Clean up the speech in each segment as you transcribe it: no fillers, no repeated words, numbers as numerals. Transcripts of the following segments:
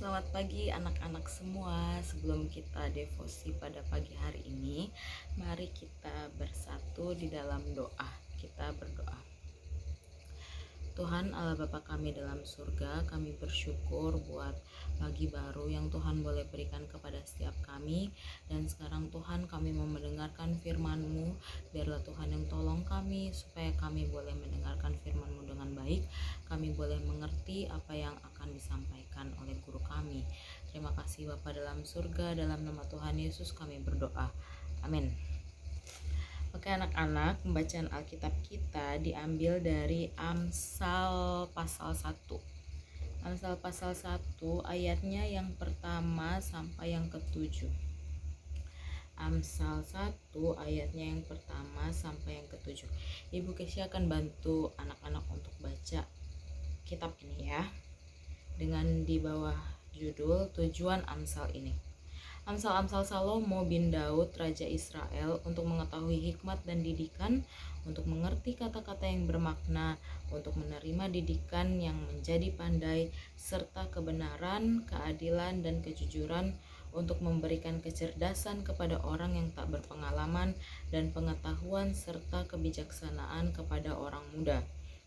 Selamat pagi anak-anak semua. Sebelum kita devosi pada pagi hari ini, mari kita bersatu di dalam doa. Kita berdoa. Tuhan Allah Bapa kami dalam surga, kami bersyukur buat pagi baru yang Tuhan boleh berikan kepada setiap kami. Dan sekarang Tuhan kami mau mendengarkan firman-Mu. Biarlah Tuhan yang tolong kami supaya kami boleh mendengarkan firman-Mu dengan baik. Kami boleh mengerti apa yang akan disampaikan oleh guru kami. Terima kasih Bapa dalam surga, dalam nama Tuhan Yesus kami berdoa. Amin. Oke anak-anak, pembacaan Alkitab kita diambil dari Amsal pasal 1. Amsal pasal 1 ayatnya yang pertama sampai yang ketujuh. Amsal 1 ayatnya yang pertama sampai yang ketujuh. Ibu Kesya akan bantu anak-anak untuk baca kitab ini ya, dengan di bawah judul tujuan Amsal ini. Amsal-amsal Salomo bin Daud, Raja Israel, untuk mengetahui hikmat dan didikan, untuk mengerti kata-kata yang bermakna, untuk menerima didikan yang menjadi pandai, serta kebenaran, keadilan, dan kejujuran, untuk memberikan kecerdasan kepada orang yang tak berpengalaman, dan pengetahuan serta kebijaksanaan kepada orang muda.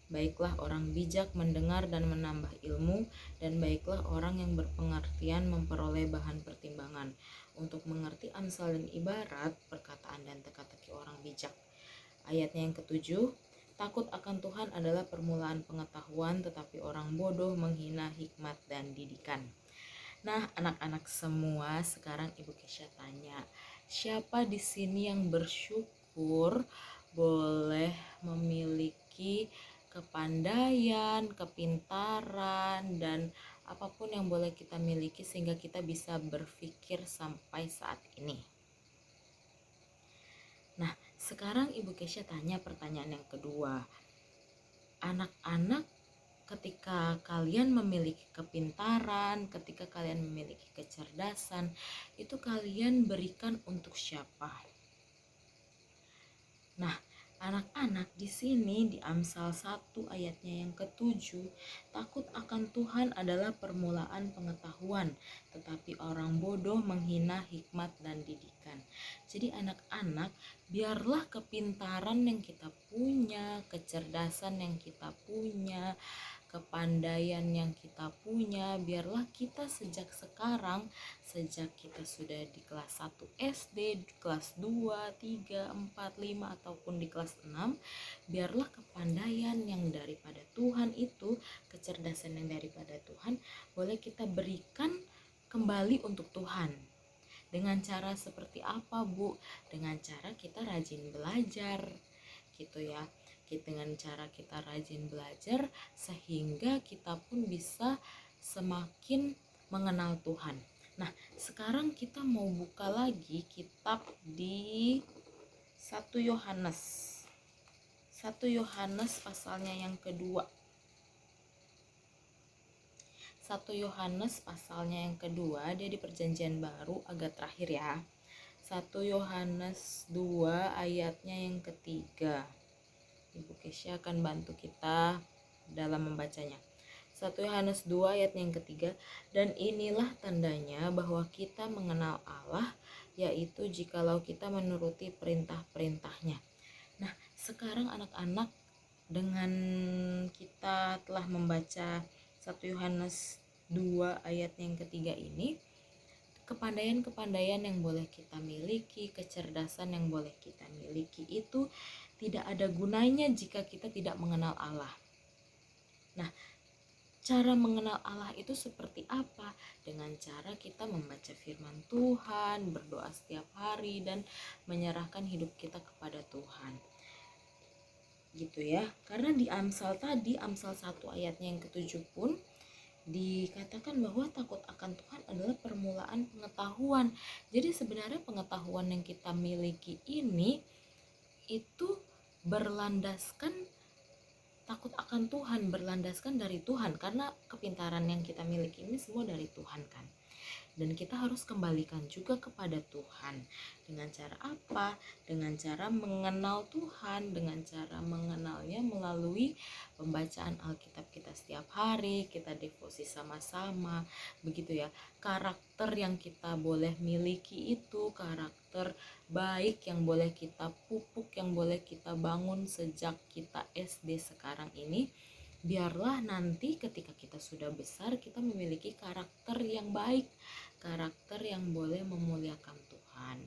Baiklah orang bijak mendengar dan menambah ilmu, dan baiklah orang yang berpengertian memperoleh bahan pertimbangan, untuk mengerti amsal dan ibarat, perkataan dan teka-teki orang bijak. Ayatnya yang ketujuh, takut akan Tuhan adalah permulaan pengetahuan, tetapi orang bodoh menghina hikmat dan didikan. Nah, anak-anak semua, sekarang Ibu Kesya tanya, siapa di sini yang bersyukur boleh memiliki kepandaian, kepintaran, dan apapun yang boleh kita miliki sehingga kita bisa berpikir sampai saat ini. Nah, sekarang Ibu Kesya tanya pertanyaan yang kedua. Anak-anak, ketika kalian memiliki kepintaran, ketika kalian memiliki kecerdasan, itu kalian berikan untuk siapa? Nah, anak-anak di sini di Amsal 1 ayatnya yang ketujuh, takut akan Tuhan adalah permulaan pengetahuan, tetapi orang bodoh menghina hikmat dan didikan. Jadi anak-anak, biarlah kepintaran yang kita punya, kecerdasan yang kita punya, kepandaian yang kita punya, biarlah kita sejak sekarang, sejak kita sudah di kelas 1 SD, di kelas 2, 3, 4, 5 ataupun di kelas 6, biarlah kepandaian yang daripada Tuhan itu, kecerdasan yang daripada Tuhan, boleh kita berikan kembali untuk Tuhan. Dengan cara seperti apa, Bu? Dengan cara kita rajin belajar, gitu ya. Dengan cara kita rajin belajar sehingga kita pun bisa semakin mengenal Tuhan. Nah, sekarang kita mau buka lagi kitab di 1 Yohanes. 1 Yohanes pasalnya yang kedua. 1 Yohanes pasalnya yang kedua, dia di perjanjian baru agak terakhir ya. 1 Yohanes 2 ayatnya yang ketiga. Ibu Kesya akan bantu kita dalam membacanya. 1 Yohanes 2 ayat yang ketiga, dan inilah tandanya bahwa kita mengenal Allah, yaitu jikalau kita menuruti perintah-perintahnya. Nah, sekarang anak-anak, dengan kita telah membaca 1 Yohanes 2 ayat yang ketiga ini, kepandaian-kepandaian yang boleh kita miliki, kecerdasan yang boleh kita miliki itu tidak ada gunanya jika kita tidak mengenal Allah. Nah, cara mengenal Allah itu seperti apa? Dengan cara kita membaca firman Tuhan, berdoa setiap hari, dan menyerahkan hidup kita kepada Tuhan. Gitu ya. Karena di Amsal tadi, Amsal 1 ayatnya yang ketujuh pun dikatakan bahwa takut akan Tuhan adalah permulaan pengetahuan. Jadi sebenarnya pengetahuan yang kita miliki ini itu berlandaskan takut akan Tuhan, berlandaskan dari Tuhan, karena kepintaran yang kita miliki ini semua dari Tuhan kan. Dan kita harus kembalikan juga kepada Tuhan. Dengan cara apa? Dengan cara mengenal Tuhan, dengan cara mengenalnya melalui pembacaan Alkitab kita setiap hari, kita devosi sama-sama, begitu ya. Karakter yang kita boleh miliki itu karakter baik yang boleh kita pupuk, yang boleh kita bangun sejak kita SD sekarang ini. Biarlah nanti ketika kita sudah besar kita memiliki karakter yang baik, karakter yang boleh memuliakan Tuhan,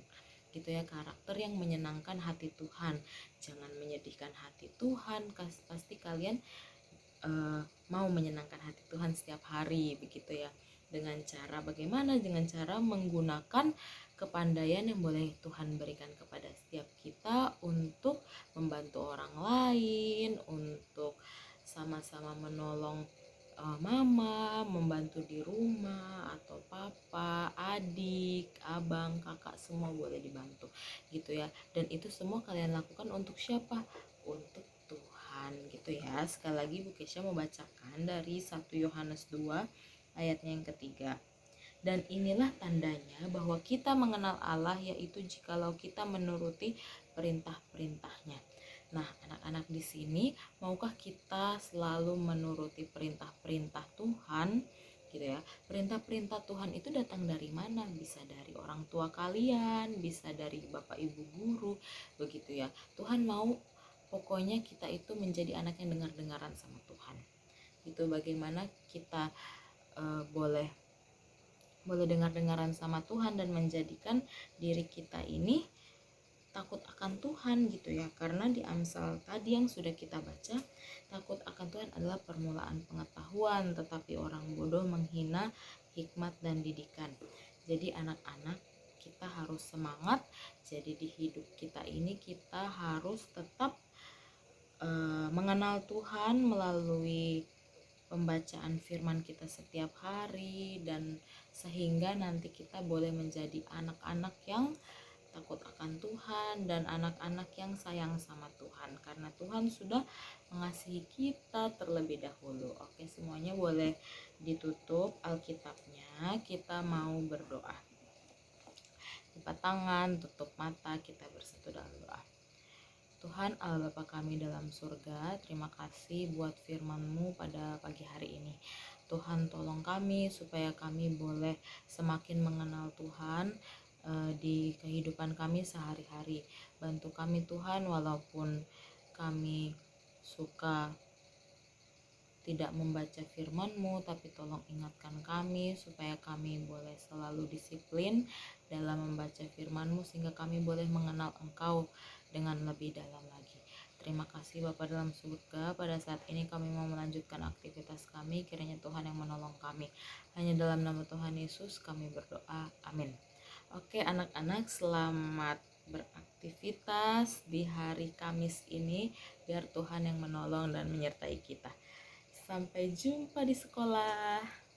gitu ya, karakter yang menyenangkan hati Tuhan. Jangan menyedihkan hati Tuhan, pasti kalian mau menyenangkan hati Tuhan setiap hari, begitu ya. Dengan cara bagaimana? Dengan cara menggunakan kepandaian yang boleh Tuhan berikan kepada setiap kita untuk membantu orang lain, untuk sama-sama menolong mama, membantu di rumah, atau papa, adik, abang, kakak, semua boleh dibantu, gitu ya. Dan itu semua kalian lakukan untuk siapa? Untuk Tuhan, gitu ya. Sekali lagi Bu Kesha membacakan dari 1 Yohanes 2 ayatnya yang ketiga. Dan inilah tandanya bahwa kita mengenal Allah, yaitu jikalau kita menuruti perintah-perintahnya. Nah, anak-anak di sini, maukah kita selalu menuruti perintah-perintah Tuhan, gitu ya? Perintah-perintah Tuhan itu datang dari mana? Bisa dari orang tua kalian, bisa dari Bapak Ibu guru, begitu ya. Tuhan mau pokoknya kita itu menjadi anak yang dengar-dengaran sama Tuhan. Itu bagaimana kita boleh dengar-dengaran sama Tuhan dan menjadikan diri kita ini takut akan Tuhan, gitu ya. Karena di Amsal tadi yang sudah kita baca, takut akan Tuhan adalah permulaan pengetahuan, tetapi orang bodoh menghina hikmat dan didikan. Jadi anak-anak, kita harus semangat. Jadi di hidup kita ini kita harus tetap mengenal Tuhan melalui pembacaan firman kita setiap hari, dan sehingga nanti kita boleh menjadi anak-anak yang takut akan Tuhan dan anak-anak yang sayang sama Tuhan, karena Tuhan sudah mengasihi kita terlebih dahulu. Oke, semuanya boleh ditutup Alkitabnya. Kita mau berdoa. Lipat tangan, tutup mata, kita bersatu dalam doa. Tuhan Allah Bapa kami dalam surga, terima kasih buat firman-Mu pada pagi hari ini. Tuhan tolong kami supaya kami boleh semakin mengenal Tuhan di kehidupan kami sehari-hari. Bantu kami Tuhan, walaupun kami suka tidak membaca firman-Mu, tapi tolong ingatkan kami supaya kami boleh selalu disiplin dalam membaca firman-Mu, sehingga kami boleh mengenal Engkau dengan lebih dalam lagi. Terima kasih Bapa dalam surga, pada saat ini kami mau melanjutkan aktivitas kami, kiranya Tuhan yang menolong kami. Hanya dalam nama Tuhan Yesus kami berdoa, amin. Oke anak-anak, selamat beraktivitas di hari Kamis ini, biar Tuhan yang menolong dan menyertai kita. Sampai jumpa di sekolah.